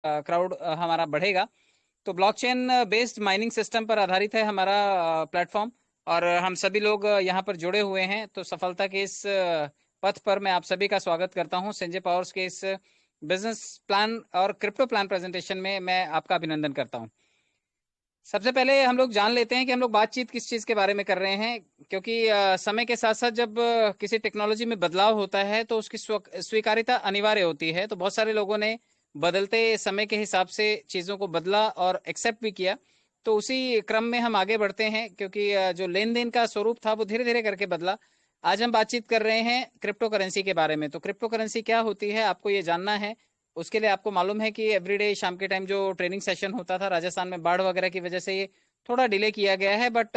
Crowd हमारा बढ़ेगा। तो ब्लॉकचेन बेस्ड माइनिंग सिस्टम पर आधारित है हमारा प्लेटफॉर्म, और हम सभी लोग यहाँ पर जुड़े हुए हैं। तो सफलता के इस पथ पर मैं आप सभी का स्वागत करता हूँ। संजय पावर्स के इस बिजनेस प्लान और क्रिप्टो प्लान प्रेजेंटेशन में मैं आपका अभिनंदन करता हूँ। सबसे पहले हम लोग जान लेते हैं कि हम लोग बातचीत किस चीज के बारे में कर रहे हैं, क्योंकि समय के साथ साथ जब किसी टेक्नोलॉजी में बदलाव होता है तो उसकी स्वीकार्यता अनिवार्य होती है। तो बहुत सारे लोगों ने बदलते समय के हिसाब से चीजों को बदला और एक्सेप्ट भी किया। तो उसी क्रम में हम आगे बढ़ते हैं, क्योंकि जो लेन देन का स्वरूप था वो धीरे धीरे करके बदला। आज हम बातचीत कर रहे हैं क्रिप्टो करेंसी के बारे में। तो क्रिप्टो करेंसी क्या होती है आपको ये जानना है। उसके लिए आपको मालूम है कि एवरीडे शाम के टाइम जो ट्रेनिंग सेशन होता था, राजस्थान में बाढ़ वगैरह की वजह से ये थोड़ा डिले किया गया है, but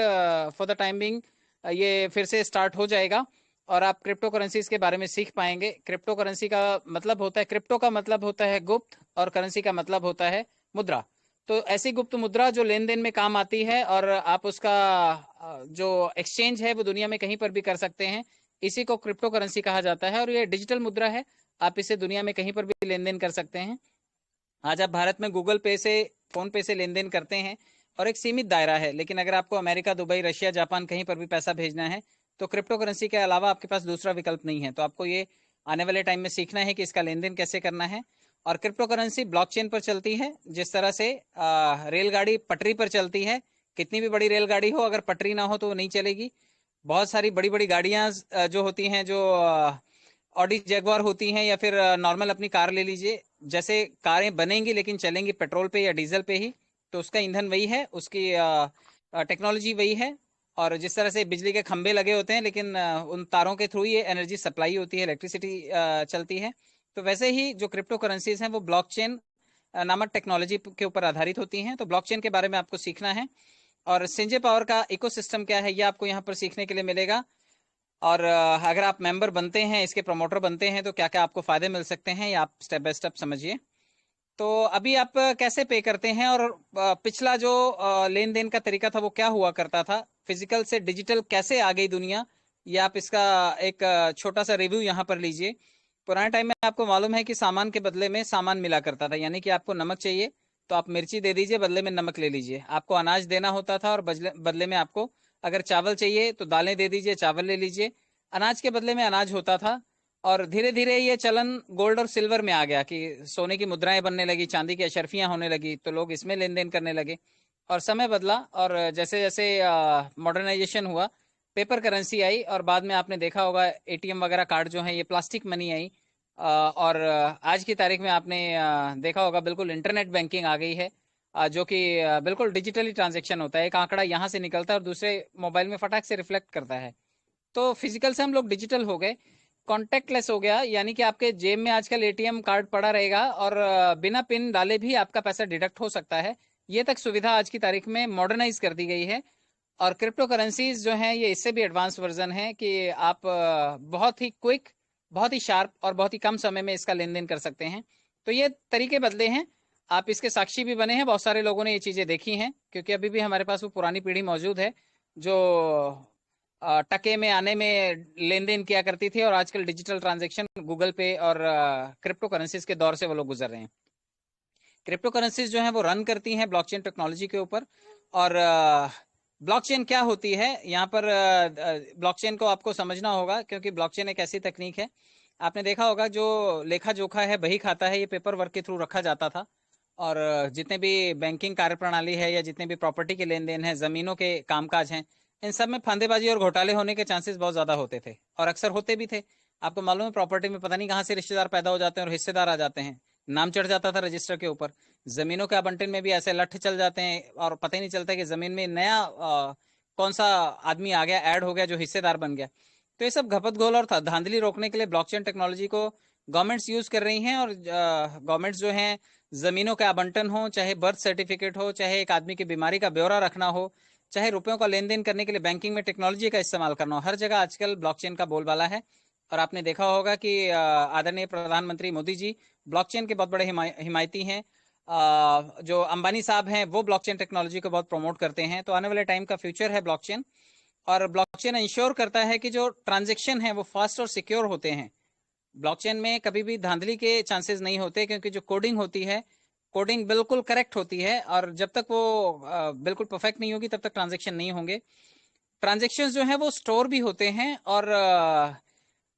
for the time being ये फिर से स्टार्ट हो जाएगा और आप क्रिप्टो करेंसीज के बारे में सीख पाएंगे। क्रिप्टो करेंसी का मतलब होता है, क्रिप्टो का मतलब होता है गुप्त, और करेंसी का मतलब होता है मुद्रा। तो ऐसी गुप्त मुद्रा जो लेन देन में काम आती है, और आप उसका जो एक्सचेंज है वो दुनिया में कहीं पर भी कर सकते हैं। इसी को क्रिप्टो करेंसी कहा जाता है, और ये डिजिटल मुद्रा है। आप इसे दुनिया में कहीं पर भी लेन देन कर सकते हैं। आज आप भारत में गूगल पे से, फोन पे से लेन देन करते हैं और एक सीमित दायरा है, लेकिन अगर आपको अमेरिका, दुबई, रशिया, जापान कहीं पर भी पैसा भेजना है तो क्रिप्टो करेंसी के अलावा आपके पास दूसरा विकल्प नहीं है। तो आपको ये आने वाले टाइम में सीखना है कि इसका लेन देन कैसे करना है। और क्रिप्टो करेंसी ब्लॉकचेन पर चलती है। जिस तरह से रेलगाड़ी पटरी पर चलती है, कितनी भी बड़ी रेलगाड़ी हो, अगर पटरी ना हो तो वो नहीं चलेगी। बहुत सारी बड़ी बड़ी गाड़ियां जो होती हैं, जो ऑडी जैगवार होती हैं, या फिर नॉर्मल अपनी कार ले लीजिए। जैसे कारें बनेंगी लेकिन चलेंगी पेट्रोल पे या डीजल पे ही, तो उसका ईंधन वही है, उसकी टेक्नोलॉजी वही है। और जिस तरह से बिजली के खंभे लगे होते हैं, लेकिन उन तारों के थ्रू ये एनर्जी सप्लाई होती है, इलेक्ट्रिसिटी चलती है। तो वैसे ही जो क्रिप्टो करेंसीज हैं वो ब्लॉकचेन नामक टेक्नोलॉजी के ऊपर आधारित होती हैं। तो ब्लॉकचेन के बारे में आपको सीखना है, और संजय पावर का इकोसिस्टम क्या है ये आपको यहाँ पर सीखने के लिए मिलेगा। और अगर आप मेंबर बनते हैं, इसके प्रमोटर बनते हैं, तो क्या क्या आपको फायदे मिल सकते हैं ये आप स्टेप बाय स्टेप समझिए। तो अभी आप कैसे पे करते हैं, और पिछला जो लेन देन का तरीका था वो क्या हुआ करता था, फिजिकल से डिजिटल कैसे आ गई दुनिया, ये आप इसका एक छोटा सा रिव्यू यहाँ पर लीजिए। पुराने टाइम में आपको मालूम है कि सामान के बदले में सामान मिला करता था, यानी कि आपको नमक चाहिए तो आप मिर्ची दे दीजिए, बदले में नमक ले लीजिए। आपको अनाज देना होता था, और बदले में आपको अगर चावल चाहिए तो दालें दे दीजिए, चावल ले लीजिए। अनाज के बदले में अनाज होता था। और धीरे धीरे ये चलन गोल्ड और सिल्वर में आ गया कि सोने की मुद्राएं बनने लगी, चांदी की अशर्फियां होने लगी, तो लोग इसमें लेन देन करने लगे। और समय बदला, और जैसे जैसे मॉडर्नाइजेशन हुआ, पेपर करेंसी आई, और बाद में आपने देखा होगा एटीएम वगैरह कार्ड जो है ये प्लास्टिक मनी आई। और आज की तारीख में आपने देखा होगा बिल्कुल इंटरनेट बैंकिंग आ गई है, जो कि बिल्कुल डिजिटली ट्रांजेक्शन होता है। एक आंकड़ा यहाँ से निकलता है और दूसरे मोबाइल में फटाक से रिफ्लेक्ट करता है। तो फिजिकल से हम लोग डिजिटल हो गए, कॉन्टेक्टलेस हो गया, यानी कि आपके जेब में आजकल एटीएम कार्ड पड़ा रहेगा, और बिना पिन डाले भी आपका पैसा डिडक्ट हो सकता है। ये तक सुविधा आज की तारीख में मॉडर्नाइज कर दी गई है। और क्रिप्टो करेंसीज जो हैं ये इससे भी एडवांस वर्जन है कि आप बहुत ही क्विक, बहुत ही शार्प और बहुत ही कम समय में इसका लेन देन कर सकते हैं। तो ये तरीके बदले हैं, आप इसके साक्षी भी बने हैं। बहुत सारे लोगों ने ये चीजें देखी हैं, क्योंकि अभी भी हमारे पास वो पुरानी पीढ़ी मौजूद है जो टके में आने में लेन देन किया करती थी, और आजकल डिजिटल ट्रांजेक्शन, गूगल पे और क्रिप्टो करेंसीज के दौर से वो लोग गुजर रहे हैं। क्रिप्टो करेंसीज जो है वो रन करती हैं ब्लॉकचेन टेक्नोलॉजी के ऊपर। और ब्लॉकचेन क्या होती है, यहाँ पर ब्लॉकचेन को आपको समझना होगा, क्योंकि ब्लॉकचेन एक ऐसी तकनीक है, आपने देखा होगा जो लेखा जोखा है, बही खाता है, ये पेपर वर्क के थ्रू रखा जाता था। और जितने भी बैंकिंग कार्य प्रणाली है, या जितने भी प्रॉपर्टी के लेन देन है, जमीनों के कामकाज हैं, इन सब में फंदेबाजी और घोटाले होने के चांसेस बहुत ज्यादा होते थे, और अक्सर होते भी थे। आपको मालूम है प्रॉपर्टी में पता नहीं कहाँ से रिश्तेदार पैदा हो जाते हैं और हिस्सेदार आ जाते हैं। नाम चढ़ जाता था रजिस्टर के ऊपर। जमीनों के आवंटन में भी ऐसे लठ चल जाते हैं, और पता ही नहीं चलता कि जमीन में नया कौन सा आदमी आ गया, ऐड हो गया, जो हिस्सेदार बन गया। तो ये सब घपत घोल और धांधली रोकने के लिए ब्लॉकचेन टेक्नोलॉजी को गवर्नमेंट्स यूज कर रही हैं। और गवर्नमेंट्स जो हैं, जमीनों का आवंटन हो, चाहे बर्थ सर्टिफिकेट हो, चाहे एक आदमी की बीमारी का ब्यौरा रखना हो, चाहे रुपयों का लेन देन करने के लिए बैंकिंग में टेक्नोलॉजी का इस्तेमाल करना हो, हर जगह आजकल ब्लॉकचेन का बोलबाला है। और आपने देखा होगा कि आदरणीय प्रधानमंत्री मोदी जी ब्लॉकचेन के बहुत बड़े हिमायती हैं। जो अंबानी साहब हैं वो ब्लॉकचेन टेक्नोलॉजी को बहुत प्रमोट करते हैं। तो आने वाले टाइम का फ्यूचर है ब्लॉकचेन। और ब्लॉकचेन इंश्योर करता है कि जो ट्रांजेक्शन है वो फास्ट और सिक्योर होते हैं। ब्लॉकचेन में कभी भी धांधली के चांसेस नहीं होते, क्योंकि जो कोडिंग होती है कोडिंग बिल्कुल करेक्ट होती है, और जब तक वो बिल्कुल परफेक्ट नहीं होगी तब तक ट्रांजेक्शन नहीं होंगे। ट्रांजेक्शन जो है वो स्टोर भी होते हैं, और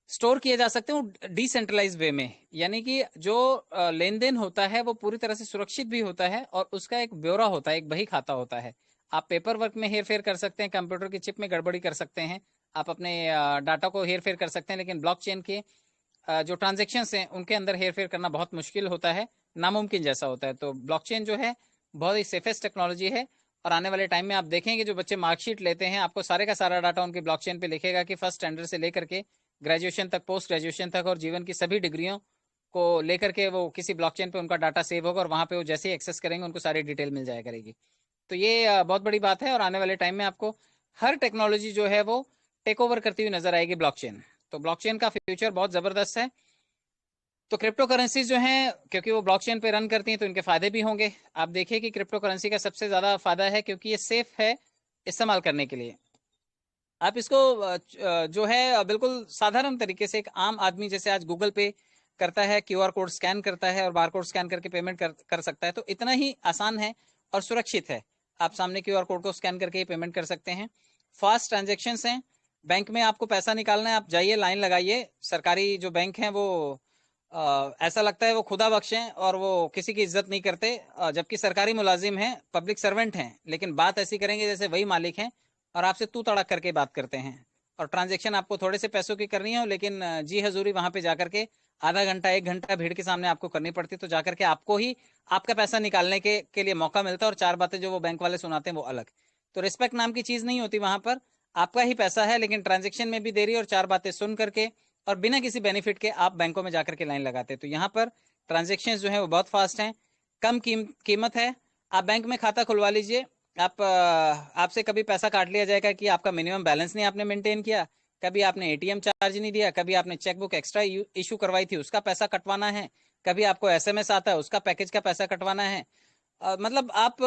स्टोर किए जा सकते हैं डिसेंट्रलाइज वे में, यानी कि जो लेन देन होता है वो पूरी तरह से सुरक्षित भी होता है, और उसका एक ब्यौरा होता है, एक बही खाता होता है। आप पेपर वर्क में हेर फेर कर सकते हैं, कंप्यूटर की चिप में गड़बड़ी कर सकते हैं, आप अपने डाटा को हेर फेर कर सकते हैं, लेकिन ब्लॉकचेन के जो ट्रांजेक्शन्स हैं उनके अंदर हेर फेर करना बहुत मुश्किल होता है, नामुमकिन जैसा होता है। तो ब्लॉकचेन जो है बहुत ही सेफेस्ट टेक्नोलॉजी है, और आने वाले टाइम में आप देखेंगे जो बच्चे मार्कशीट लेते हैं, आपको सारे का सारा डाटा उनकी ब्लॉकचेन पे लिखेगा कि फर्स्ट स्टैंडर्ड से लेकर के ग्रेजुएशन तक, पोस्ट ग्रेजुएशन तक, और जीवन की सभी डिग्रियों को लेकर के वो किसी ब्लॉकचेन पे उनका डाटा सेव होगा, और वहां पे वो जैसे ही एक्सेस करेंगे उनको सारी डिटेल मिल जाया करेगी। तो ये बहुत बड़ी बात है, और आने वाले टाइम में आपको हर टेक्नोलॉजी जो है वो टेक ओवर करती हुई नजर आएगी ब्लॉकचेन। तो ब्लॉकचेन का फ्यूचर बहुत जबरदस्त है। तो क्रिप्टो करेंसीज जो हैं, क्योंकि वो ब्लॉकचेन पे रन करती हैं, तो इनके फायदे भी होंगे। आप देखिए कि क्रिप्टो करेंसी का सबसे ज्यादा फायदा है क्योंकि ये सेफ है इस्तेमाल करने के लिए। आप इसको जो है बिल्कुल साधारण तरीके से एक आम आदमी जैसे आज गूगल पे करता है, क्यूआर कोड स्कैन करता है और बार कोड स्कैन करके पेमेंट कर सकता है, तो इतना ही आसान है और सुरक्षित है। आप सामने क्यूआर कोड को स्कैन करके ही पेमेंट कर सकते हैं। फास्ट ट्रांजेक्शन हैं। बैंक में आपको पैसा निकालना है, आप जाइए, लाइन लगाइए। सरकारी जो बैंक हैं वो ऐसा लगता है वो खुदा बख्श हैं, और वो किसी की इज्जत नहीं करते, जबकि सरकारी मुलाजिम हैं, पब्लिक सर्वेंट हैं, लेकिन बात ऐसी करेंगे जैसे वही मालिक हैं, और आपसे तू तड़क करके बात करते हैं। और ट्रांजेक्शन आपको थोड़े से पैसों की करनी हो, लेकिन जी हजूरी वहां पे जाकर के आधा घंटा 1 घंटा भीड़ के सामने आपको करनी पड़ती, तो जाकर के आपको ही आपका पैसा निकालने के लिए मौका मिलता है, और चार बातें जो वो बैंक वाले सुनाते हैं वो अलग। तो रिस्पेक्ट नाम की चीज नहीं होती वहां पर। आपका ही पैसा है, लेकिन ट्रांजेक्शन में भी देरी, और चार बातें सुन करके और बिना किसी बेनिफिट के आप बैंकों में जाकर के लाइन लगाते हैं। तो यहाँ पर ट्रांजेक्शन जो है वो बहुत फास्ट हैं, कम कीमत है। आप बैंक में खाता खुलवा लीजिए, आप आपसे कभी पैसा काट लिया जाएगा कि आपका मिनिमम बैलेंस नहीं आपने मेंटेन किया, कभी आपने एटीएम चार्ज नहीं दिया, कभी आपने चेकबुक एक्स्ट्रा इशू करवाई थी उसका पैसा कटवाना है, कभी आपको एसएमएस आता है उसका पैकेज का पैसा कटवाना है। मतलब आप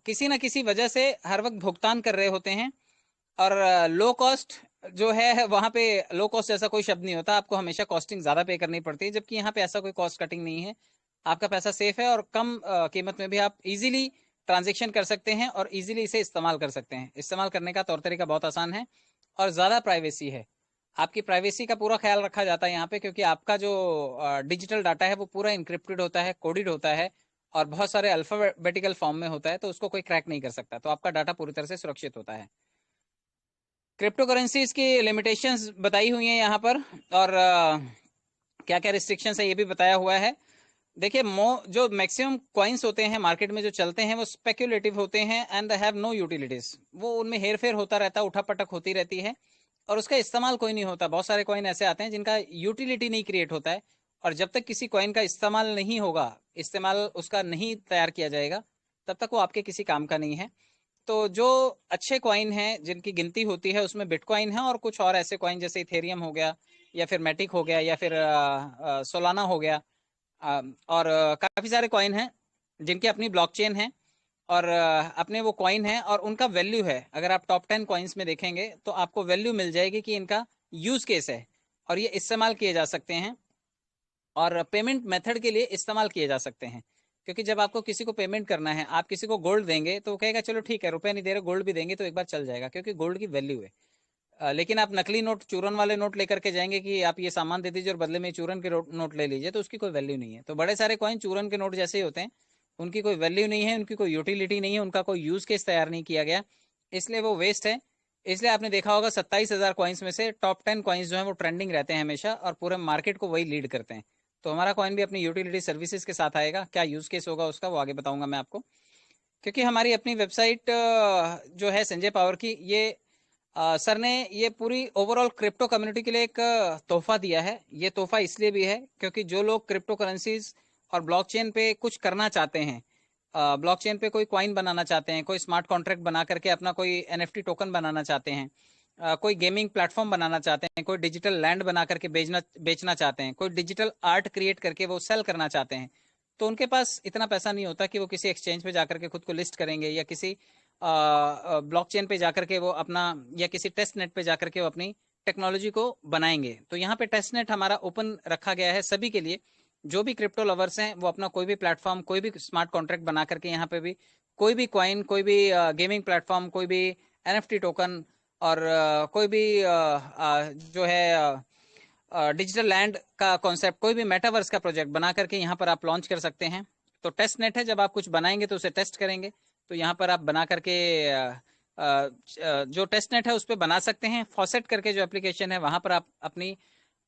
किसी ना किसी वजह से हर वक्त भुगतान कर रहे होते हैं। और लो कॉस्ट जो है वहां पे, लो कॉस्ट जैसा कोई शब्द नहीं होता, आपको हमेशा कॉस्टिंग ज्यादा पे करनी पड़ती है, जबकि यहाँ पे ऐसा कोई कॉस्ट कटिंग नहीं है। आपका पैसा सेफ है, और कम कीमत में भी आप इजीली ट्रांजेक्शन कर सकते हैं, और इजीली इसे इस्तेमाल कर सकते हैं। इस्तेमाल करने का तौर तरीका बहुत आसान है, और ज्यादा प्राइवेसी है। आपकी प्राइवेसी का पूरा ख्याल रखा जाता है यहाँ पे, क्योंकि आपका जो डिजिटल डाटा है वो पूरा इंक्रिप्टेड होता है, कोडेड होता है, और बहुत सारे अल्फाबेटिकल फॉर्म में होता है, तो उसको कोई क्रैक नहीं कर सकता। तो आपका डाटा पूरी तरह से सुरक्षित होता है। क्रिप्टो करेंसीज की लिमिटेशंस बताई हुई हैं यहाँ पर, और क्या क्या रिस्ट्रिक्शंस है ये भी बताया हुआ है। देखिए, जो मैक्सिमम कॉइन्स होते हैं मार्केट में जो चलते हैं वो स्पेक्युलेटिव होते हैं, and they have no utilities. वो उनमें हेर फेर होता रहता है, उठापटक होती रहती है, और उसका इस्तेमाल कोई नहीं होता। बहुत सारे कॉइन ऐसे आते हैं जिनका यूटिलिटी नहीं क्रिएट होता है, और जब तक किसी कॉइन का इस्तेमाल नहीं होगा, इस्तेमाल उसका नहीं तैयार किया जाएगा, तब तक वो आपके किसी काम का नहीं है। तो जो अच्छे कॉइन हैं जिनकी गिनती होती है उसमें बिटकॉइन है, और कुछ और ऐसे कॉइन जैसे इथेरियम हो गया, या फिर मैटिक हो गया, या फिर सोलाना हो गया, और काफी सारे कॉइन हैं जिनकी अपनी ब्लॉकचेन है, और अपने वो कॉइन है, और उनका वैल्यू है। अगर आप टॉप 10 कॉइन्स में देखेंगे तो आपको वैल्यू मिल जाएगी कि इनका यूज केस है, और ये इस्तेमाल किए जा सकते हैं, और पेमेंट मेथड के लिए इस्तेमाल किए जा सकते हैं। क्योंकि जब आपको किसी को पेमेंट करना है, आप किसी को गोल्ड देंगे तो वो कहेगा चलो ठीक है, रुपए नहीं दे रहे, गोल्ड भी देंगे तो एक बार चल जाएगा, क्योंकि गोल्ड की वैल्यू है। लेकिन आप नकली नोट, चूरन वाले नोट लेकर के जाएंगे कि आप ये सामान दे दीजिए और बदले में चूरन के नोट ले लीजिए, तो उसकी कोई वैल्यू नहीं है। तो बड़े सारे कॉइन चूरन के नोट जैसे ही होते हैं, उनकी कोई वैल्यू नहीं है, उनकी कोई यूटिलिटी नहीं है, उनका कोई यूज केस तैयार नहीं किया गया, इसलिए वो वेस्ट है। इसलिए आपने देखा होगा 27,000 कॉइन्स में से टॉप 10 कॉइन्स जो है वो ट्रेंडिंग रहते हैं हमेशा, और पूरे मार्केट को वही लीड करते हैं। तो हमारा कॉइन भी अपनी यूटिलिटी सर्विसेज के साथ आएगा। क्या यूज केस होगा उसका वो आगे बताऊंगा मैं आपको, क्योंकि हमारी अपनी वेबसाइट जो है संजय पावर की, ये सर ने ये पूरी ओवरऑल क्रिप्टो कम्युनिटी के लिए एक तोहफा दिया है। ये तोहफा इसलिए भी है क्योंकि जो लोग क्रिप्टो करेंसीज और ब्लॉकचेन पे कुछ करना चाहते हैं, ब्लॉकचेन पे कोई कॉइन बनाना चाहते हैं, कोई स्मार्ट कॉन्ट्रैक्ट बना करके अपना कोई एनएफटी टोकन बनाना चाहते हैं, कोई गेमिंग प्लेटफॉर्म बनाना चाहते हैं, कोई डिजिटल लैंड बना करके बेचना चाहते हैं, कोई डिजिटल आर्ट क्रिएट करके वो सेल करना चाहते हैं, तो उनके पास इतना पैसा नहीं होता कि वो किसी एक्सचेंज पे जाकर के खुद को लिस्ट करेंगे, या किसी ब्लॉकचेन पे जाकर के वो अपना, या किसी टेस्ट नेट पे जाकर के वो अपनी टेक्नोलॉजी को बनाएंगे। तो यहाँ पे टेस्ट नेट हमारा ओपन रखा गया है सभी के लिए, जो भी क्रिप्टो लवर्स हैं वो अपना कोई भी प्लेटफॉर्म, कोई भी स्मार्ट कॉन्ट्रैक्ट बना करके यहाँ पे भी कोई भी कॉइन, कोई भी गेमिंग प्लेटफॉर्म, कोई भी एनएफटी टोकन और कोई भी जो है डिजिटल लैंड का कॉन्सेप्ट, कोई भी मेटावर्स का प्रोजेक्ट बना करके यहाँ पर आप लॉन्च कर सकते हैं। तो टेस्ट नेट है, जब आप कुछ बनाएंगे तो उसे टेस्ट करेंगे, तो यहाँ पर आप बना करके जो टेस्ट नेट है उस पर बना सकते हैं। फॉसेट करके जो एप्लीकेशन है वहां पर आप अपनी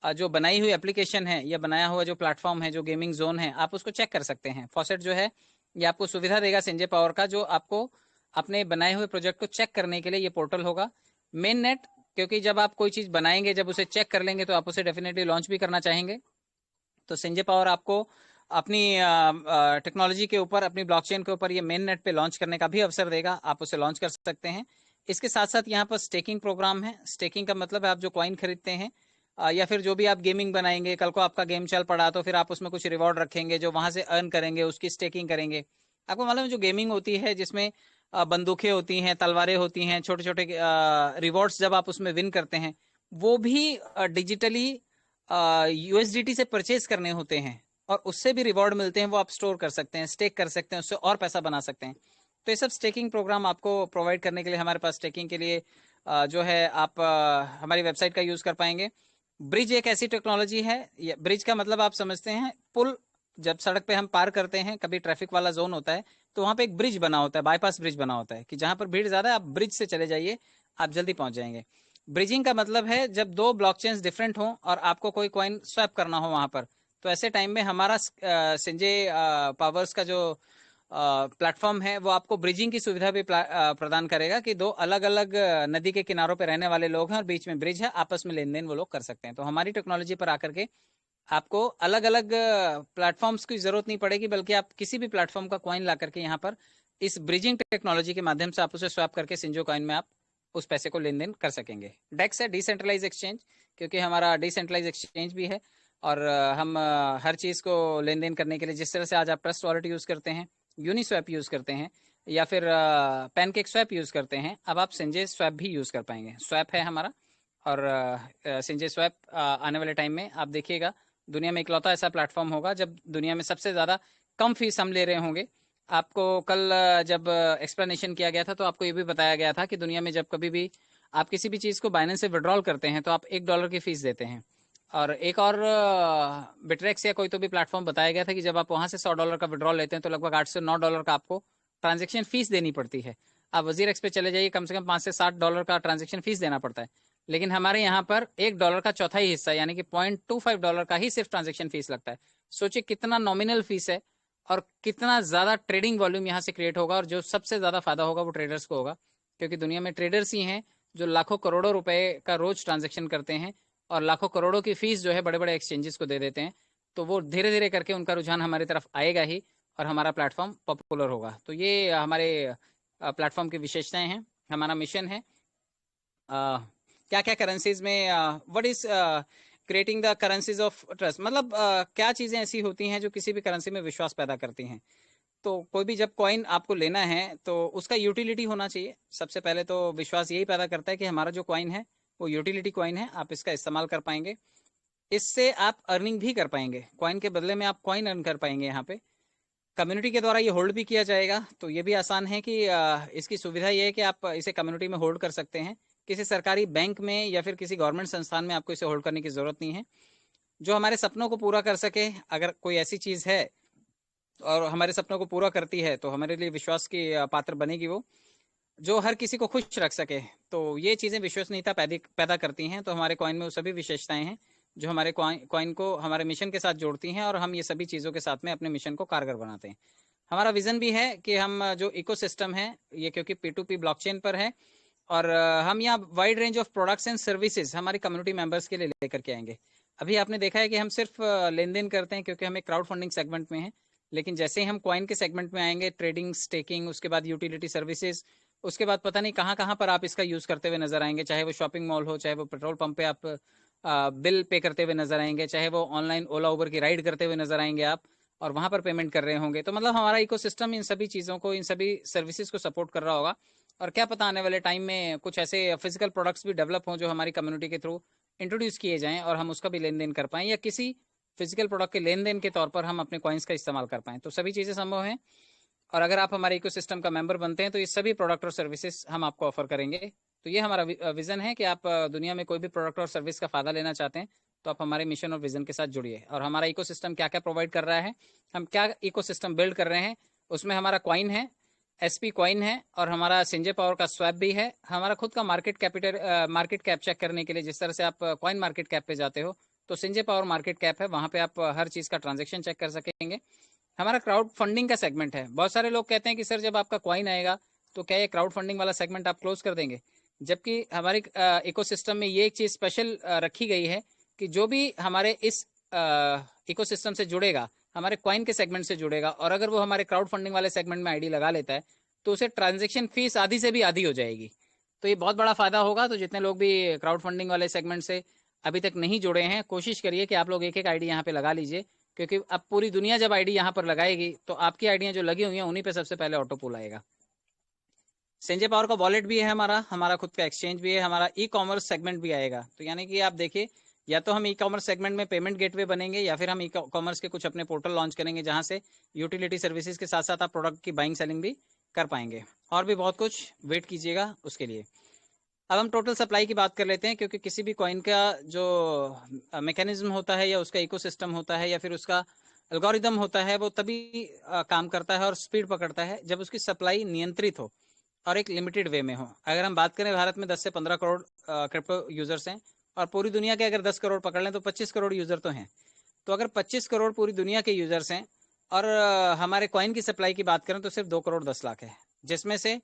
जो बनाई हुई एप्लीकेशन है या बनाया हुआ जो प्लेटफॉर्म है, जो गेमिंग जोन है, आप उसको चेक कर सकते हैं। फॉसेट जो है ये आपको सुविधा देगा संजय पावर का, जो आपको अपने बनाए हुए प्रोजेक्ट को चेक करने के लिए ये पोर्टल होगा। मेन नेट, क्योंकि जब आप कोई चीज बनाएंगे, जब उसे चेक कर लेंगे तो आप उसे डेफिनेटली लॉन्च भी करना चाहेंगे। तो संजय पावर आपको अपनी टेक्नोलॉजी के ऊपर, अपनी ब्लॉकचेन के ऊपर ये मेन नेट पे लॉन्च करने का भी अवसर देगा, आप उसे लॉन्च कर सकते हैं। इसके साथ साथ यहाँ पर स्टेकिंग प्रोग्राम है। स्टेकिंग का मतलब है आप जो कॉइन खरीदते हैं या फिर जो भी आप गेमिंग बनाएंगे, कल को आपका गेम चल पड़ा तो फिर आप उसमें कुछ रिवॉर्ड रखेंगे, जो वहां से अर्न करेंगे उसकी स्टेकिंग करेंगे। आपको मालूम है जो गेमिंग होती है जिसमें बंदूकें होती हैं, तलवारें होती हैं, छोटे छोटे रिवॉर्ड्स जब आप उसमें विन करते हैं, वो भी डिजिटली यूएसडीटी से परचेज करने होते हैं और उससे भी रिवॉर्ड मिलते हैं, वो आप स्टोर कर सकते हैं, स्टेक कर सकते हैं, उससे और पैसा बना सकते हैं। तो ये सब स्टेकिंग प्रोग्राम आपको प्रोवाइड करने के लिए हमारे पास स्टेकिंग के लिए जो है आप हमारी वेबसाइट का यूज कर पाएंगे। ब्रिज एक ऐसी टेक्नोलॉजी है, ब्रिज का मतलब आप समझते हैं पुल। जब सड़क पे हम पार करते हैं, कभी ट्रैफिक वाला जोन होता है तो वहां पे एक ब्रिज बना होता है, बाईपास ब्रिज बना होता है कि जहां पर भीड़ ज्यादा है आप ब्रिज से चले जाइए, आप जल्दी पहुंच जाएंगे। ब्रिजिंग का मतलब है जब दो ब्लॉकचेन्स डिफरेंट हो और आपको कोई कॉइन स्वैप करना हो वहां पर, तो ऐसे टाइम में हमारा संजय पावर्स का जो प्लेटफॉर्म है वो आपको ब्रिजिंग की सुविधा भी प्रदान करेगा कि दो अलग अलग नदी के किनारों पर रहने वाले लोग हैं और बीच में ब्रिज है, आपस में लेन देन वो लोग कर सकते हैं। तो हमारी टेक्नोलॉजी पर आकर के आपको अलग अलग प्लेटफॉर्म्स की जरूरत नहीं पड़ेगी, बल्कि आप किसी भी प्लेटफॉर्म का कॉइन ला करके यहाँ पर इस ब्रिजिंग टेक्नोलॉजी के माध्यम से आप उसे स्वैप करके सिंजो कॉइन में आप उस पैसे को लेन देन कर सकेंगे। डेक्स है डिसेंट्रलाइज एक्सचेंज, क्योंकि हमारा डिसेंट्रलाइज एक्सचेंज भी है और हम हर चीज को लेन देन करने के लिए, जिस तरह से आज आप ट्रस्ट वॉलेट यूज करते हैं, यूनिस्वैप यूज करते हैं या फिर पैनकेक स्वैप यूज करते हैं, अब आप संजय स्वैप भी यूज कर पाएंगे। स्वैप है हमारा और संजय स्वैप आने वाले टाइम में आप देखिएगा दुनिया में इकलौता ऐसा प्लेटफॉर्म होगा जब दुनिया में सबसे ज्यादा कम फीस हम ले रहे होंगे। आपको कल जब एक्सप्लेनेशन किया गया था तो आपको ये भी बताया गया था कि दुनिया में जब कभी भी आप किसी भी चीज को बाइनेंस से विड्रॉल करते हैं तो आप $1 की फीस देते हैं। और एक और बिटरेक्स या कोई तो भी प्लेटफॉर्म बताया गया था कि जब आप वहां से $100 का विड्रॉल लेते हैं तो लगभग $8 से $9 का आपको ट्रांजेक्शन फीस देनी पड़ती है। आप वजीर एक्स पे चले जाइए, कम से कम $5 से $7 का ट्रांजेक्शन फीस देना पड़ता है। लेकिन हमारे यहाँ पर $1 का चौथाई हिस्सा यानी कि $0.25 का ही सिर्फ ट्रांजेक्शन फीस लगता है। सोचिए कितना नॉमिनल फीस है और कितना ज्यादा ट्रेडिंग वॉल्यूम यहाँ से क्रिएट होगा, और जो सबसे ज्यादा फायदा होगा वो ट्रेडर्स को होगा, क्योंकि दुनिया में ट्रेडर्स ही हैं जो लाखों करोड़ों रुपए का रोज ट्रांजेक्शन करते हैं और लाखों करोड़ों की फीस जो है बड़े बड़े एक्सचेंजेस को दे देते हैं। तो वो धीरे धीरे करके उनका रुझान हमारी तरफ आएगा ही और हमारा प्लेटफॉर्म पॉपुलर होगा। तो ये हमारे प्लेटफॉर्म की विशेषताएं हैं। हमारा मिशन है क्या क्या करेंसीज में what is creating the currencies of trust, मतलब क्या चीजें ऐसी होती हैं जो किसी भी करेंसी में विश्वास पैदा करती हैं। तो कोई भी जब कॉइन आपको लेना है तो उसका यूटिलिटी होना चाहिए। सबसे पहले तो विश्वास यही पैदा करता है कि हमारा जो कॉइन है वो यूटिलिटी कॉइन है, आप इसका इस्तेमाल कर पाएंगे, इससे आप अर्निंग भी कर पाएंगे, कॉइन के बदले में आप कॉइन अर्न कर पाएंगे। यहाँ पे कम्युनिटी के द्वारा ये होल्ड भी किया जाएगा, तो ये भी आसान है कि इसकी सुविधा ये है कि आप इसे कम्युनिटी में होल्ड कर सकते हैं। किसी सरकारी बैंक में या फिर किसी गवर्नमेंट संस्थान में आपको इसे होल्ड करने की जरूरत नहीं है। जो हमारे सपनों को पूरा कर सके, अगर कोई ऐसी चीज है और हमारे सपनों को पूरा करती है तो हमारे लिए विश्वास की पात्र बनेगी वो, जो हर किसी को खुश रख सके, तो ये चीजें विश्वसनीयता पैदा करती हैं। तो हमारे कॉइन में वो सभी विशेषताएं हैं जो हमारे कॉइन को हमारे मिशन के साथ जोड़ती हैं और हम ये सभी चीजों के साथ में अपने मिशन को कारगर बनाते हैं। हमारा विजन भी है कि हम जो इकोसिस्टम है ये, क्योंकि P2P ब्लॉकचेन पर है और हम यहाँ wide range of products and services हमारी कम्युनिटी मेंबर्स के लिए लेकर के आएंगे। अभी आपने देखा है कि हम सिर्फ लेन देन करते हैं क्योंकि हम एक क्राउड फंडिंग सेगमेंट में हैं, लेकिन जैसे ही हम कॉइन के सेगमेंट में आएंगे, ट्रेडिंग, स्टेकिंग, उसके बाद यूटिलिटी सर्विसेज, उसके बाद पता नहीं कहाँ कहाँ पर आप इसका यूज करते हुए नजर आएंगे, चाहे वो शॉपिंग मॉल हो, चाहे वो पेट्रोल पंप पे आप बिल पे करते हुए नजर आएंगे, चाहे वो ऑनलाइन ओला उबर की राइड करते हुए नजर आएंगे आप और वहां पर पेमेंट कर रहे होंगे। तो मतलब हमारा इकोसिस्टम इन सभी चीजों को, इन सभी सर्विसेज को सपोर्ट कर रहा होगा। और क्या पता आने वाले टाइम में कुछ ऐसे फिजिकल प्रोडक्ट्स भी डेवलप हों जो हमारी कम्युनिटी के थ्रू इंट्रोड्यूस किए जाएं और हम उसका भी लेन देन कर पाएं, या किसी फिजिकल प्रोडक्ट के लेन देन के तौर पर हम अपने कॉइन्स का इस्तेमाल कर पाएँ। तो सभी चीज़ें संभव हैं, और अगर आप हमारे इकोसिस्टम का मेंबर बनते हैं तो ये सभी प्रोडक्ट और सर्विसेज हम आपको ऑफर करेंगे। तो ये हमारा विजन है कि आप दुनिया में कोई भी प्रोडक्ट और सर्विस का फायदा लेना चाहते हैं तो आप हमारे मिशन और विजन के साथ जुड़िए। और हमारा इकोसिस्टम क्या क्या प्रोवाइड कर रहा है, हम क्या इकोसिस्टम बिल्ड कर रहे हैं, उसमें हमारा कॉइन है, एसपी कॉइन है, और हमारा सिंजे पावर का स्वैप भी है। हमारा खुद का मार्केट कैप चेक करने के लिए, जिस तरह से आप कॉइन मार्केट कैप पे जाते हो तो सिंजे पावर मार्केट कैप है, वहां पे आप हर चीज का ट्रांजेक्शन चेक कर सकेंगे। हमारा क्राउड फंडिंग का सेगमेंट है। बहुत सारे लोग कहते हैं कि सर जब आपका कॉइन आएगा तो क्या ये क्राउड फंडिंग वाला सेगमेंट आप क्लोज कर देंगे, जबकि हमारे इकोसिस्टम में ये एक चीज स्पेशल रखी गई है कि जो भी हमारे इस इकोसिस्टम से जुड़ेगा, हमारे कॉइन के सेगमेंट से जुड़ेगा, और अगर वो हमारे क्राउड फंडिंग वाले सेगमेंट में आईडी लगा लेता है तो उसे ट्रांजेक्शन फीस आधी से भी आधी हो जाएगी। तो ये बहुत बड़ा फायदा होगा। तो जितने लोग भी क्राउड फंडिंग वाले सेगमेंट से अभी तक नहीं जुड़े हैं, कोशिश करिए कि आप लोग एक एक आईडी यहाँ पे लगा लीजिए, क्योंकि अब पूरी दुनिया जब आईडी यहाँ पर लगाएगी तो आपकी आईडियां जो लगी हुई हैं उन्हीं पे सबसे पहले ऑटो पुल आएगा। संजय पावर का वॉलेट भी है, हमारा खुद का एक्सचेंज भी है, हमारा ई कॉमर्स सेगमेंट भी आएगा। तो यानी कि आप देखिए, या तो हम ई कॉमर्स सेगमेंट में पेमेंट गेटवे बनेंगे, या फिर हम ई कॉमर्स के कुछ अपने पोर्टल लॉन्च करेंगे जहां से यूटिलिटी सर्विसेज के साथ साथ आप प्रोडक्ट की बाइंग सेलिंग भी कर पाएंगे। और भी बहुत कुछ, वेट कीजिएगा उसके लिए। अब हम टोटल सप्लाई की बात कर लेते हैं, क्योंकि किसी भी कॉइन का जो मैकेनिज्म होता है या उसका इकोसिस्टम होता है या फिर उसका एल्गोरिदम होता है, वो तभी काम करता है और स्पीड पकड़ता है जब उसकी सप्लाई नियंत्रित हो और एक लिमिटेड वे में हो। अगर हम बात करें, भारत में 10 से 15 करोड़ क्रिप्टो यूजर्स हैं, और पूरी दुनिया के अगर 10 करोड़ पकड़ लें तो 25 करोड़ यूजर तो हैं। तो अगर 25 करोड़ पूरी दुनिया के यूजर्स हैं और हमारे कॉइन की सप्लाई की बात करें तो सिर्फ 2 करोड़ 10 लाख है, जिसमें से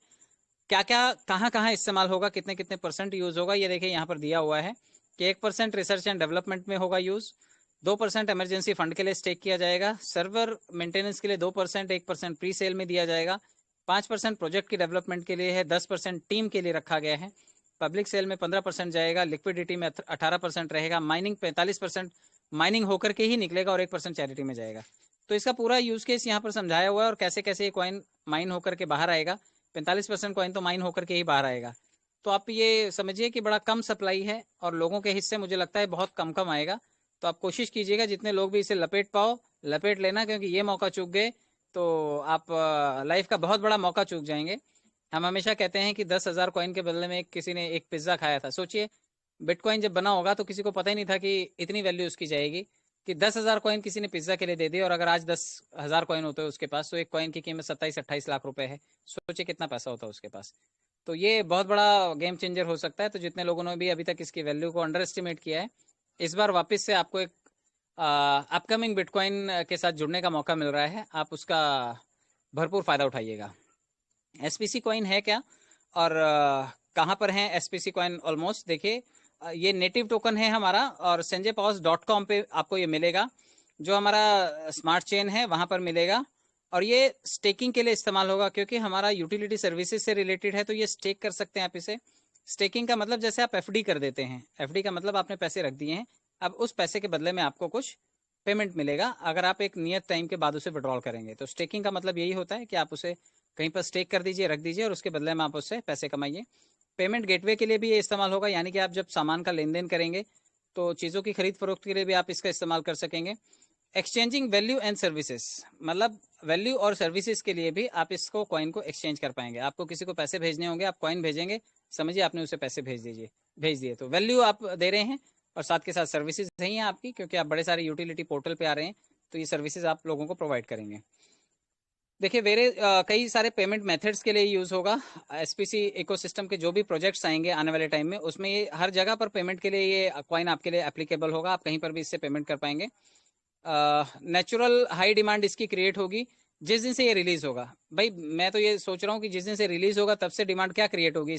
क्या क्या कहाँ कहाँ इस्तेमाल होगा, कितने कितने परसेंट यूज होगा, ये देखिए यहाँ पर दिया हुआ है कि 1% रिसर्च एंड डेवलपमेंट में होगा यूज, 2% इमरजेंसी फंड के लिए स्टेक किया जाएगा, सर्वर मेंटेनेंस के लिए 2%, 1% प्री सेल में दिया जाएगा, 5% प्रोजेक्ट की डेवलपमेंट के लिए है, 10% टीम के लिए रखा गया है, पब्लिक सेल में 15% जाएगा, लिक्विडिटी में 18% रहेगा, माइनिंग 45% माइनिंग होकर के ही निकलेगा, और 1% चैरिटी में जाएगा। तो इसका पूरा यूज केस यहाँ पर समझाया हुआ है, और कैसे कैसे ये कॉइन माइन होकर के बाहर आएगा। 45% कॉइन तो माइन होकर के ही बाहर आएगा। तो आप ये समझिए कि बड़ा कम सप्लाई है, और लोगों के हिस्से मुझे लगता है बहुत कम कम आएगा। तो आप कोशिश कीजिएगा जितने लोग भी इसे लपेट पाओ लपेट लेना, क्योंकि ये मौका चूक गए तो आप लाइफ का बहुत बड़ा मौका चूक जाएंगे। हम हमेशा कहते हैं कि 10,000 कॉइन के बदले में किसी ने एक पिज्जा खाया था। सोचिए, बिटकॉइन जब बना होगा तो किसी को पता ही नहीं था कि इतनी वैल्यू उसकी जाएगी, कि 10,000 कॉइन किसी ने पिज्जा के लिए दे दी, और अगर आज 10,000 कॉइन होते हैं उसके पास तो एक कॉइन की कीमत 27-28 लाख रुपए है। सोचिए कितना पैसा होता है उसके पास। तो ये बहुत बड़ा गेम चेंजर हो सकता है। तो जितने लोगों ने भी अभी तक इसकी वैल्यू को अंडर एस्टिमेट किया है, इस बार वापस से आपको एक अपकमिंग बिटकॉइन के साथ जुड़ने का मौका मिल रहा है, आप उसका भरपूर फायदा उठाइएगा। एसपीसी कॉइन है क्या, और कहाँ पर है एसपीसी कॉइन? ऑलमोस्ट देखिए, ये नेटिव टोकन है हमारा, और sanjaypowers.com पे आपको ये मिलेगा, जो हमारा स्मार्ट चेन है वहां पर मिलेगा। और ये स्टेकिंग के लिए इस्तेमाल होगा, क्योंकि हमारा यूटिलिटी सर्विसेज से रिलेटेड है, तो ये स्टेक कर सकते हैं आप इसे। स्टेकिंग का मतलब जैसे आप एफडी कर देते हैं, एफडी का मतलब आपने पैसे रख दिए हैं, अब उस पैसे के बदले में आपको कुछ पेमेंट मिलेगा अगर आप एक नियत टाइम के बाद उसे विड्रॉल करेंगे। तो स्टेकिंग का मतलब यही होता है कि आप उसे कहीं पर स्टेक कर दीजिए, रख दीजिए, और उसके बदले में आप उससे पैसे कमाइए। पेमेंट गेटवे के लिए भी ये इस्तेमाल होगा, यानी कि आप जब सामान का लेन देन करेंगे तो चीज़ों की खरीद फरोख्त के लिए भी आप इसका इस्तेमाल कर सकेंगे। एक्सचेंजिंग वैल्यू एंड सर्विसेज, मतलब वैल्यू और सर्विसेज के लिए भी आप इसको कॉइन को एक्सचेंज कर पाएंगे। आपको किसी को पैसे भेजने होंगे, आप कॉइन भेजेंगे, समझिए आपने उसे पैसे भेज दिए, तो वैल्यू आप दे रहे हैं, और साथ के साथ सर्विसेज नहीं है आपकी, क्योंकि आप बड़े सारे यूटिलिटी पोर्टल पे आ रहे हैं, तो ये सर्विसेज आप लोगों को प्रोवाइड करेंगे। देखिए, कई सारे पेमेंट मेथड्स के लिए यूज होगा। एसपीसी इकोसिस्टम के जो भी प्रोजेक्ट्स आएंगे आने वाले टाइम में, उसमें ये हर जगह पर पेमेंट के लिए ये कॉइन आपके लिए एप्लीकेबल होगा, आप कहीं पर भी इससे पेमेंट कर पाएंगे। नेचुरल हाई डिमांड इसकी क्रिएट होगी जिस दिन से ये रिलीज होगा। भाई मैं तो ये सोच रहा हूँ कि जिस दिन से रिलीज होगा तब से डिमांड क्या क्रिएट होगी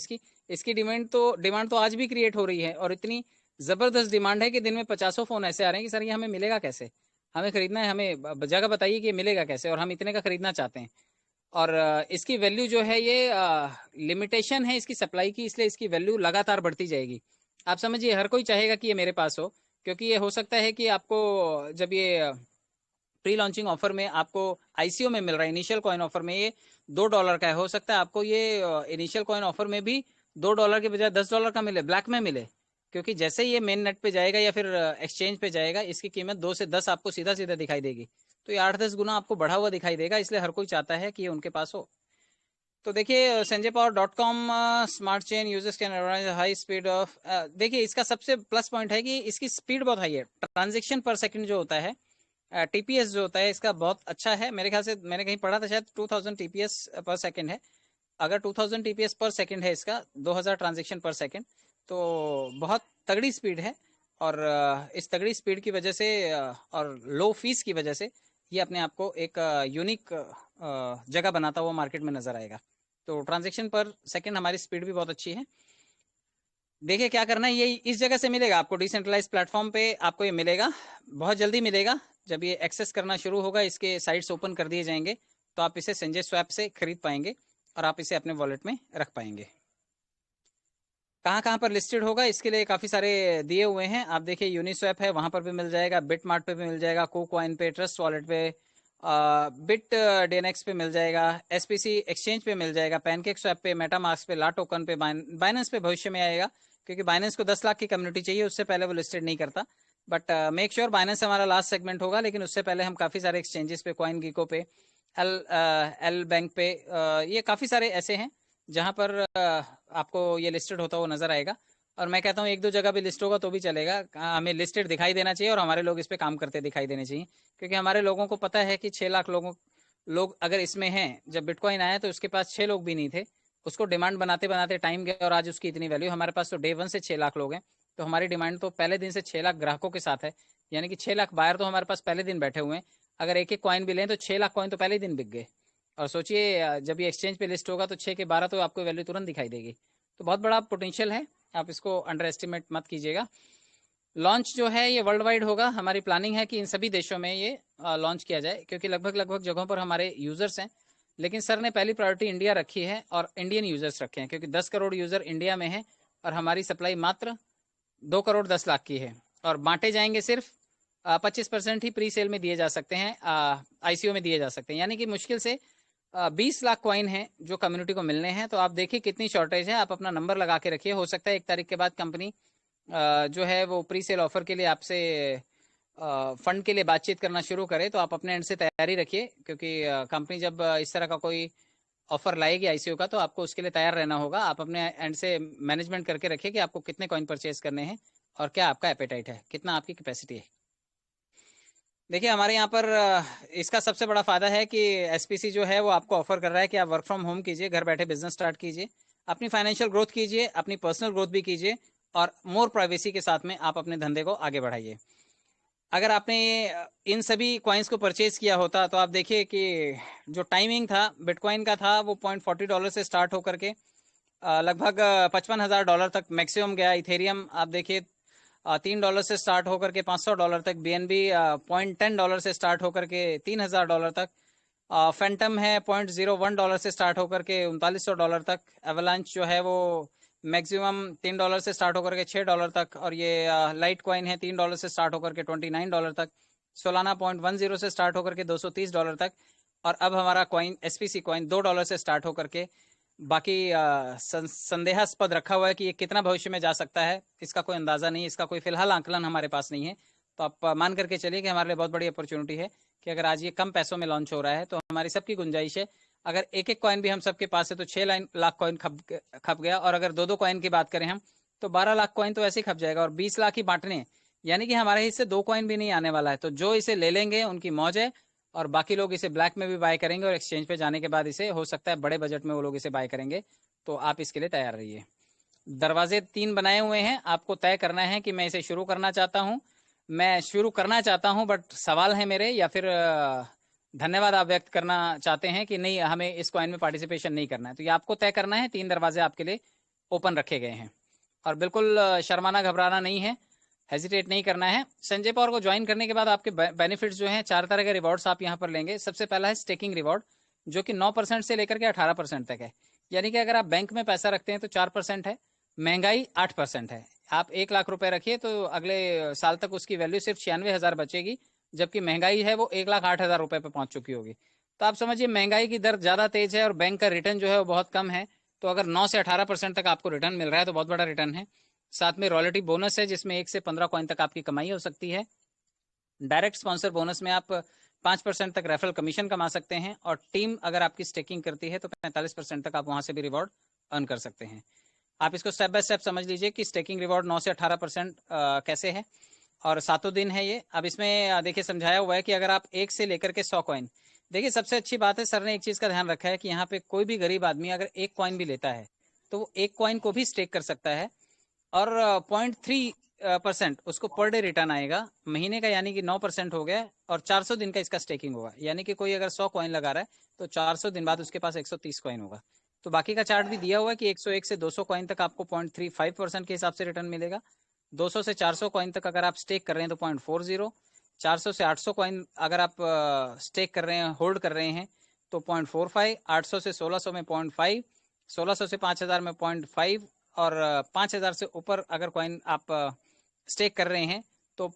इसकी डिमांड तो आज भी क्रिएट हो रही है, और इतनी जबरदस्त डिमांड है कि दिन में 50 फोन ऐसे आ रहे हैं कि सर ये हमें मिलेगा कैसे, हमें खरीदना है, हमें जगह बताइए कि ये मिलेगा कैसे, और हम इतने का खरीदना चाहते हैं। और इसकी वैल्यू जो है, ये लिमिटेशन है इसकी सप्लाई की, इसलिए इसकी वैल्यू लगातार बढ़ती जाएगी। आप समझिए, हर कोई चाहेगा कि ये मेरे पास हो, क्योंकि ये हो सकता है कि आपको जब ये प्री लॉन्चिंग ऑफर में आपको आईसीओ में मिल रहा है, इनिशियल कॉइन ऑफर में ये $2 का है, हो सकता है आपको ये इनिशियल कॉइन ऑफर में भी $2 के बजाय $10 का मिले, ब्लैक में मिले, क्योंकि जैसे ही ये मेन नेट पे जाएगा या फिर एक्सचेंज पे जाएगा, इसकी कीमत 2 से 10 आपको सीधा सीधा दिखाई देगी। तो ये 8-10 गुना आपको बढ़ा हुआ दिखाई देगा, इसलिए हर कोई चाहता है कि ये उनके पास हो। तो देखिए sanjaypower.com smart chain users can high speed of, देखिए इसका सबसे प्लस पॉइंट है कि इसकी स्पीड बहुत हाई है। ट्रांजेक्शन पर सेकंड जो होता है, टीपीएस जो होता है इसका बहुत अच्छा है। मेरे ख्याल से मैंने कहीं पढ़ा था, शायद 2000 टीपीएस पर सेकंड है। अगर 2000 टीपीएस पर सेकंड है इसका, 2000 ट्रांजेक्शन पर सेकंड, तो बहुत तगड़ी स्पीड है। और इस तगड़ी स्पीड की वजह से और लो फीस की वजह से ये अपने आप को एक यूनिक जगह बनाता हुआ मार्केट में नजर आएगा। तो ट्रांजेक्शन पर सेकंड हमारी स्पीड भी बहुत अच्छी है। देखिए क्या करना है, ये इस जगह से मिलेगा आपको, डिसेंट्रलाइज प्लेटफॉर्म पे आपको ये मिलेगा, बहुत जल्दी मिलेगा। जब ये एक्सेस करना शुरू होगा, इसके साइट्स ओपन कर दिए जाएंगे, तो आप इसे संजय स्वैप से खरीद पाएंगे और आप इसे अपने वॉलेट में रख पाएंगे। कहाँ कहाँ पर लिस्टेड होगा, इसके लिए काफ़ी सारे दिए हुए हैं। आप देखिए यूनिस्वैप है, वहाँ पर भी मिल जाएगा, बिटमार्ट पे भी मिल जाएगा, कोकॉइन पे, ट्रस्ट वॉलेट पे, बिट डेनेक्स पे मिल जाएगा, एसपीसी एक्सचेंज पे मिल जाएगा, पैनकेक स्वैप पे, मेटामास्क पे, ला टोकन पे, बाइनेंस पे भविष्य में आएगा, क्योंकि बाइनेंस को 10 लाख की कम्युनिटी चाहिए, उससे पहले वो लिस्टेड नहीं करता। बट मेक श्योर बाइनेंस हमारा लास्ट सेगमेंट होगा, लेकिन उससे पहले हम काफ़ी सारे एक्सचेंजेस पे, कॉइन गीको पे, एल बैंक पे, ये काफ़ी सारे ऐसे हैं जहाँ पर आपको ये लिस्टेड होता हुआ नजर आएगा। और मैं कहता हूँ एक दो जगह भी लिस्ट होगा तो भी चलेगा, हमें लिस्टेड दिखाई देना चाहिए और हमारे लोग इस पे काम करते दिखाई देने चाहिए, क्योंकि हमारे लोगों को पता है कि 6 लाख लोग अगर इसमें हैं। जब बिटकॉइन आया तो उसके पास 6 लोग भी नहीं थे, उसको डिमांड बनाते बनाते टाइम गया और आज उसकी इतनी वैल्यू। हमारे पास तो डे 1 से 6 लाख लोग हैं, तो हमारी डिमांड तो पहले दिन से 6 लाख ग्राहकों के साथ है, यानी कि 6 लाख बायर तो हमारे पास पहले दिन बैठे हुए हैं। अगर एक एक कॉइन भी लें तो 6 लाख कॉइन तो पहले ही दिन बिक गए। और सोचिए जब ये एक्सचेंज पे लिस्ट होगा तो 6 के 12 तो आपको वैल्यू तुरंत दिखाई देगी। तो बहुत बड़ा पोटेंशियल है, आप इसको अंडर एस्टिमेट मत कीजिएगा। लॉन्च जो है ये वर्ल्ड वाइड होगा, हमारी प्लानिंग है कि इन सभी देशों में ये लॉन्च किया जाए, क्योंकि लगभग लगभग जगहों पर हमारे यूजर्स हैं। लेकिन सर ने पहली प्रायोरिटी इंडिया रखी है और इंडियन यूजर्स रखे हैं, क्योंकि 10 करोड़ यूजर इंडिया में है और हमारी सप्लाई मात्र 2 करोड़ 10 लाख की है। और बांटे जाएंगे सिर्फ 25% ही प्री सेल में दिए जा सकते हैं, आईसीओ में दिए जा सकते हैं, यानी कि मुश्किल से 20 लाख कॉइन है जो कम्युनिटी को मिलने हैं। तो आप देखिए कितनी शॉर्टेज है, आप अपना नंबर लगा के रखिए। हो सकता है 1 तारीख के बाद कंपनी जो है वो प्री सेल ऑफर के लिए आपसे फंड के लिए बातचीत करना शुरू करे, तो आप अपने एंड से तैयारी रखिए, क्योंकि कंपनी जब इस तरह का कोई ऑफर लाएगी आईसीओ का, तो आपको उसके लिए तैयार रहना होगा। आप अपने एंड से मैनेजमेंट करके रखिए कि आपको कितने कॉइन परचेज करने हैं और क्या आपका एपेटाइट है, कितना आपकी कैपेसिटी है। देखिए हमारे यहाँ पर इसका सबसे बड़ा फायदा है कि एसपीसी जो है वो आपको ऑफर कर रहा है कि आप वर्क फ्रॉम होम कीजिए, घर बैठे बिजनेस स्टार्ट कीजिए, अपनी फाइनेंशियल ग्रोथ कीजिए, अपनी पर्सनल ग्रोथ भी कीजिए और मोर प्राइवेसी के साथ में आप अपने धंधे को आगे बढ़ाइए। अगर आपने इन सभी कॉइन्स को परचेज किया होता तो आप देखिए कि जो टाइमिंग था बिटकॉइन का था वो $0.40 से स्टार्ट होकर के लगभग $55,000 तक मैक्सिमम गया। इथेरियम आप देखिए $3 से स्टार्ट होकर के $500 तक, BNB $0.10 से स्टार्ट होकर के $3,000 तक, फैंटम है $0.01 से स्टार्ट होकर के $3900 तक, एवलांच जो है वो मैक्सिमम $3 से स्टार्ट होकर के $6 तक, और ये लाइट कॉइन है $3 से स्टार्ट होकर के $29 तक, सोलाना $0.10 से स्टार्ट होकर के $230 तक, और अब हमारा कॉइन एसपीसी कॉइन $2 से स्टार्ट होकर के बाकी संदेहास्पद रखा हुआ है कि ये कितना भविष्य में जा सकता है, इसका कोई अंदाजा नहीं, इसका कोई फिलहाल आंकलन हमारे पास नहीं है। तो आप मान करके चलिए कि हमारे लिए बहुत बड़ी अपॉर्चुनिटी है कि अगर आज ये कम पैसों में लॉन्च हो रहा है तो हमारी सबकी गुंजाइश है, अगर एक एक कॉइन भी हम सबके पास है तो 6 लाख कॉइन खप गया, और अगर 2-2 कॉइन की बात करें हम तो 12 लाख कॉइन तो ऐसे ही खप जाएगा, और 20 लाख ही बांटने, यानी कि हमारे हिस्से 2 कॉइन भी नहीं आने वाला है। तो जो इसे ले लेंगे उनकी मौज है, और बाकी लोग इसे ब्लैक में भी बाय करेंगे और एक्सचेंज पे जाने के बाद इसे हो सकता है बड़े बजट में वो लोग इसे बाय करेंगे। तो आप इसके लिए तैयार रहिए। दरवाजे 3 बनाए हुए हैं, आपको तय करना है कि मैं इसे शुरू करना चाहता हूँ, मैं शुरू करना चाहता हूँ बट सवाल है मेरे, या फिर धन्यवाद आप व्यक्त करना चाहते हैं कि नहीं हमें इस कॉइन में पार्टिसिपेशन नहीं करना है। तो ये आपको तय करना है। 3 दरवाजे आपके लिए ओपन रखे गए हैं और बिल्कुल शर्माना घबराना नहीं है, हेजिटेट नहीं करना है। संजय पावर को ज्वाइन करने के बाद आपके बेनिफिट्स जो हैं, 4 तरह के रिवॉर्ड्स आप यहाँ पर लेंगे। सबसे पहला है स्टेकिंग रिवॉर्ड, जो कि 9% से लेकर के 18% तक है, यानी कि अगर आप बैंक में पैसा रखते हैं तो 4% है, महंगाई 8% है। आप 1 लाख रुपए रखिए तो अगले साल तक उसकी वैल्यू सिर्फ 96,000 बचेगी, जबकि महंगाई है वो 1,08,000 रुपए पे पहुंच चुकी होगी। तो आप समझिए महंगाई की दर ज्यादा तेज है और बैंक का रिटर्न जो है वो बहुत कम है। तो अगर 9 से 18% तक आपको रिटर्न मिल रहा है तो बहुत बड़ा रिटर्न है। साथ में रॉयल्टी बोनस है जिसमें 1 से 15 कॉइन तक आपकी कमाई हो सकती है। डायरेक्ट स्पॉन्सर बोनस में आप 5% तक रेफरल कमीशन कमा सकते हैं, और टीम अगर आपकी स्टेकिंग करती है तो 45% तक आप वहां से भी रिवॉर्ड अर्न कर सकते हैं। आप इसको स्टेप बाय स्टेप समझ लीजिए कि स्टेकिंग रिवॉर्ड 9 से 18% कैसे है, और 7 दिन है ये। अब इसमें देखिए समझाया हुआ है कि अगर आप 1 से लेकर के 100 कॉइन, देखिए सबसे अच्छी बात है, सर ने एक चीज का ध्यान रखा है कि यहाँ पे कोई भी गरीब आदमी अगर 1 कॉइन भी लेता है तो वो 1 कॉइन को भी स्टेक कर सकता है, और 0.3% उसको पर डे रिटर्न आएगा महीने का, यानी कि 9% हो गया, और 400 दिन का इसका स्टेकिंग होगा। यानी कि कोई अगर 100 कॉइन लगा रहा है तो 400 दिन बाद उसके पास 130 कॉइन होगा। तो बाकी का चार्ट भी दिया हुआ है कि 101 से 200 कॉइन तक आपको 0.35% के हिसाब से रिटर्न मिलेगा। 200 से 400 कॉइन तक अगर आप स्टेक कर रहे हैं तो 0.40, 400 से 800 कॉइन अगर आप स्टेक कर रहे हैं, होल्ड कर रहे हैं, तो 0.45, 800 से 1600 में 0.5, 1600 से 5000 में 0.5, और 5000 से ऊपर अगर कॉइन आप स्टेक कर रहे हैं तो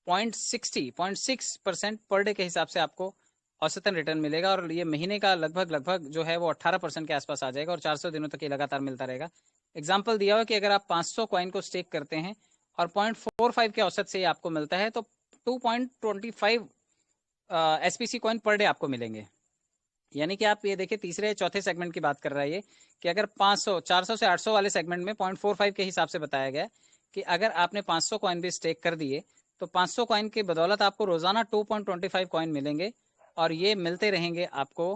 0.6% पर डे के हिसाब से आपको औसतन रिटर्न मिलेगा, और ये महीने का लगभग जो है वो 18% के आसपास आ जाएगा, और 400 दिनों तक ये लगातार मिलता रहेगा। एग्जाम्पल दिया हुआ कि अगर आप 500 कॉइन को स्टेक करते हैं और 0.45 के औसत से आपको मिलता है, तो 2.25 एसपीसी कॉइन पर डे आपको मिलेंगे। यानी कि आप ये देखिए तीसरे चौथे सेगमेंट की बात कर रहा है ये, कि अगर 500 400 से 800 वाले सेगमेंट में 0.45 के हिसाब से बताया गया कि अगर आपने 500 कॉइन भी स्टेक कर दिए तो 500 कॉइन की बदौलत आपको रोजाना 2.25 कॉइन मिलेंगे, और ये मिलते रहेंगे आपको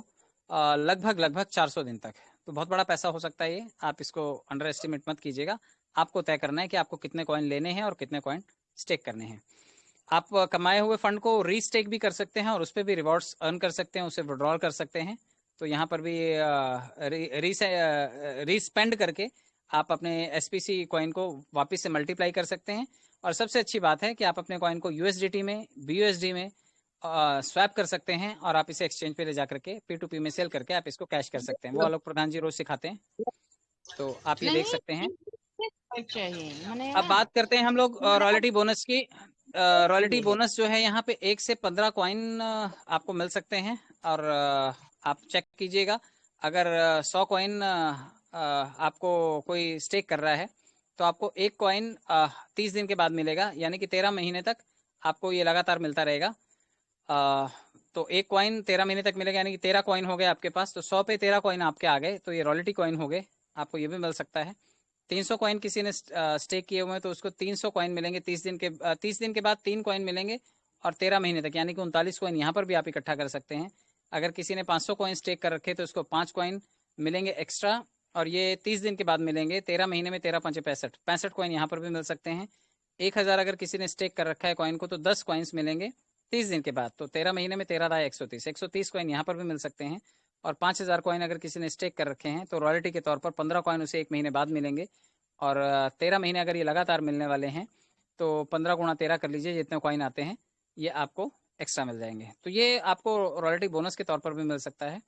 लगभग 400 दिन तक। तो बहुत बड़ा पैसा हो सकता है ये, आप इसको अंडर एस्टिमेट मत कीजिएगा। आपको तय करना है कि आपको कितने कॉइन लेने हैं और कितने कॉइन स्टेक करने हैं। आप कमाए हुए फंड को रीस्टेक भी कर सकते हैं और उस पर भी रिवॉर्ड्स अर्न कर सकते हैं, उसे विड्रॉल कर सकते हैं। तो यहाँ पर भी रीस्पेंड करके आप अपने एसपीसी कॉइन को वापस से मल्टीप्लाई कर सकते हैं। और सबसे अच्छी बात है कि आप अपने कॉइन को यूएसडीटी में, बीयूएसडी में स्वैप कर सकते हैं, और आप इसे एक्सचेंज पे ले जा करके P2P में सेल करके आप इसको कैश कर सकते हैं। वो आलोक प्रधान जी रोज सिखाते हैं, तो आप ये देख सकते हैं। चाहिए अब बात करते हैं हम लोग रॉयल्टी बोनस की। रॉयल्टी बोनस जो है यहाँ पे 1 से 15 कॉइन आपको मिल सकते हैं, और आप चेक कीजिएगा। अगर 100 कॉइन आपको कोई स्टेक कर रहा है तो आपको 1 कॉइन 30 दिन के बाद मिलेगा, यानी कि 13 महीने तक आपको ये लगातार मिलता रहेगा। तो 1 कॉइन 13 महीने तक मिलेगा, यानी कि 13 कॉइन हो गए आपके पास, तो 100 पे 13 कॉइन आपके आ गए, तो ये रॉयल्टी कॉइन हो गए, आपको ये भी मिल सकता है। 300 कॉइन किसी ने स्टेक किए हुए हैं तो उसको 300 कॉइन मिलेंगे 30 दिन के बाद 3 कॉइन मिलेंगे, और 13 महीने तक, यानी कि 39 कॉइन यहाँ पर भी आप इकट्ठा कर सकते हैं। अगर किसी ने 500 कॉइन स्टेक कर रखे तो उसको 5 कॉइन मिलेंगे एक्स्ट्रा, और ये 30 दिन के बाद मिलेंगे। 13 महीने में 13 पंचे 65 कॉइन यहाँ पर भी मिल सकते हैं। 1000 अगर किसी ने स्टेक कर रखा है कॉइन को तो 10 कॉइन्स मिलेंगे 30 दिन के बाद, तो 13 महीने में 13 दाए 130 कॉइन यहाँ पर भी मिल सकते हैं। और 5000 कॉइन अगर किसी ने स्टेक कर रखे हैं तो रॉयल्टी के तौर पर 15 कॉइन उसे 1 महीने बाद मिलेंगे, और 13 महीने अगर ये लगातार मिलने वाले हैं तो 15 गुणा 13 कर लीजिए, जितने कॉइन आते हैं ये आपको एक्स्ट्रा मिल जाएंगे। तो ये आपको रॉयल्टी बोनस के तौर पर भी मिल सकता है।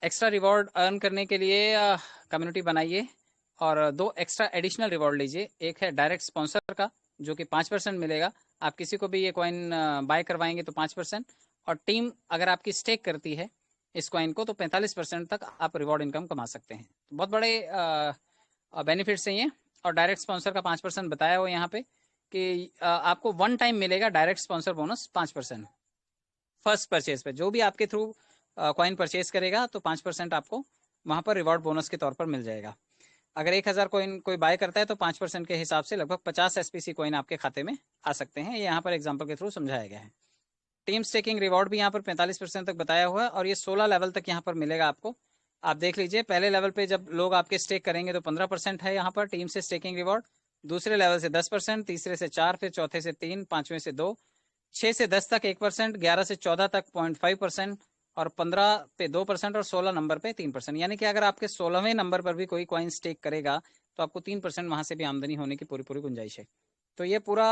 एक्स्ट्रा रिवॉर्ड अर्न करने के लिए कम्युनिटी बनाइए और 2 एक्स्ट्रा एडिशनल रिवॉर्ड लीजिए। एक है डायरेक्ट स्पॉन्सर का जो कि 5% मिलेगा, आप किसी को भी ये कॉइन बाय करवाएंगे तो 5%, और टीम अगर आपकी स्टेक करती है इस कॉइन को तो 45% तक आप रिवॉर्ड इनकम कमा सकते हैं। तो बहुत बड़े बेनिफिट्स हैं ये। और डायरेक्ट स्पॉन्सर का 5% बताया हुआ यहाँ पे कि आपको 1 टाइम मिलेगा direct sponsor bonus 5% first purchase पे। जो भी आपके थ्रू कॉइन परचेज करेगा तो 5% आपको वहां पर रिवॉर्ड बोनस के तौर पर मिल जाएगा। अगर 1000 कॉइन कोई बाय करता है तो 5% के हिसाब से लगभग 50 एसपीसी कॉइन आपके खाते में आ सकते हैं। ये यहाँ पर एग्जाम्पल के थ्रू समझाया गया है। टीम स्टेकिंग रिवॉर्ड भी यहाँ पर 45% तक बताया हुआ है, और ये 16 लेवल तक यहाँ पर मिलेगा आपको। आप देख लीजिए, पहले लेवल पे जब लोग आपके स्टेक करेंगे तो 15% है यहाँ पर टीम से स्टेकिंग रिवॉर्ड, दूसरे लेवल से 10%, तीसरे से 4, फिर चौथे से 3, पांचवें से 2, 6 से 10 तक 1%, 11 से 14 तक 0.5%, और 15 पे 2%, और 16 नंबर पे 3%। यानी कि अगर आपके 16वें नंबर पर भी कोई कॉइन स्टेक करेगा तो आपको 3% वहां से भी आमदनी होने की पूरी गुंजाइश है। तो ये पूरा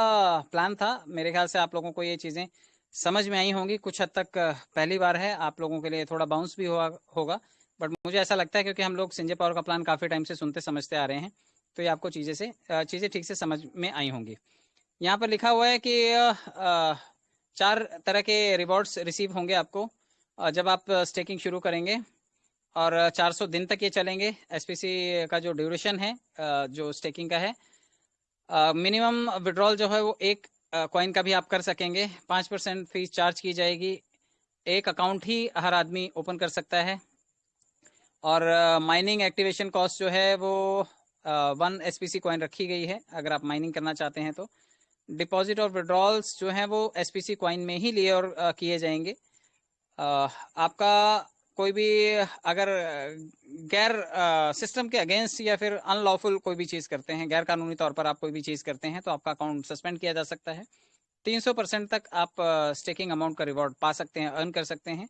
प्लान था। मेरे ख्याल से आप लोगों को ये चीज़ें समझ में आई होंगी कुछ हद तक। पहली बार है आप लोगों के लिए, थोड़ा बाउंस भी होगा, बट मुझे ऐसा लगता है क्योंकि हम लोग संजय पावर का प्लान काफ़ी टाइम से सुनते समझते आ रहे हैं, तो ये आपको चीज़ें ठीक से समझ में आई होंगी। यहाँ पर लिखा हुआ है कि 4 तरह के रिवॉर्ड्स रिसीव होंगे आपको जब आप स्टेकिंग शुरू करेंगे, और 400 दिन तक ये चलेंगे। एसपीसी का जो ड्यूरेशन है जो स्टेकिंग का है मिनिमम विड्रॉल जो है वो एक कॉइन का भी आप कर सकेंगे। 5% फीस चार्ज की जाएगी। एक अकाउंट ही हर आदमी ओपन कर सकता है। और माइनिंग एक्टिवेशन कॉस्ट जो है वो 1 SPC कॉइन रखी गई है अगर आप माइनिंग करना चाहते हैं तो। डिपॉजिट और विड्रॉल्स जो हैं वो SPC कॉइन में ही लिए और किए जाएंगे। आपका कोई भी अगर गैर सिस्टम के अगेंस्ट या फिर अनलॉफुल कोई भी चीज़ करते हैं, गैर कानूनी तौर पर आप कोई भी चीज़ करते हैं, तो आपका अकाउंट सस्पेंड किया जा सकता है। 300% तक आप स्टेकिंग अमाउंट का रिवॉर्ड पा सकते हैं, अर्न कर सकते हैं।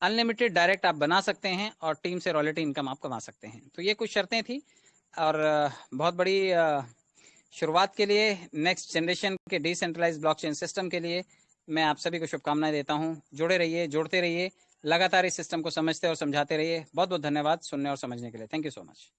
अनलिमिटेड डायरेक्ट आप बना सकते हैं और टीम से रॉयल्टी इनकम आप कमा सकते हैं। तो ये कुछ शर्तें थी और बहुत बड़ी शुरुआत के लिए नेक्स्ट जनरेशन के डिसेंट्रलाइज्ड ब्लॉकचेन सिस्टम के लिए मैं आप सभी को शुभकामनाएं देता हूं। जुड़े रहिए, जोड़ते रहिए, लगातार इस सिस्टम को समझते और समझाते रहिए। बहुत बहुत धन्यवाद सुनने और समझने के लिए। Thank you so much.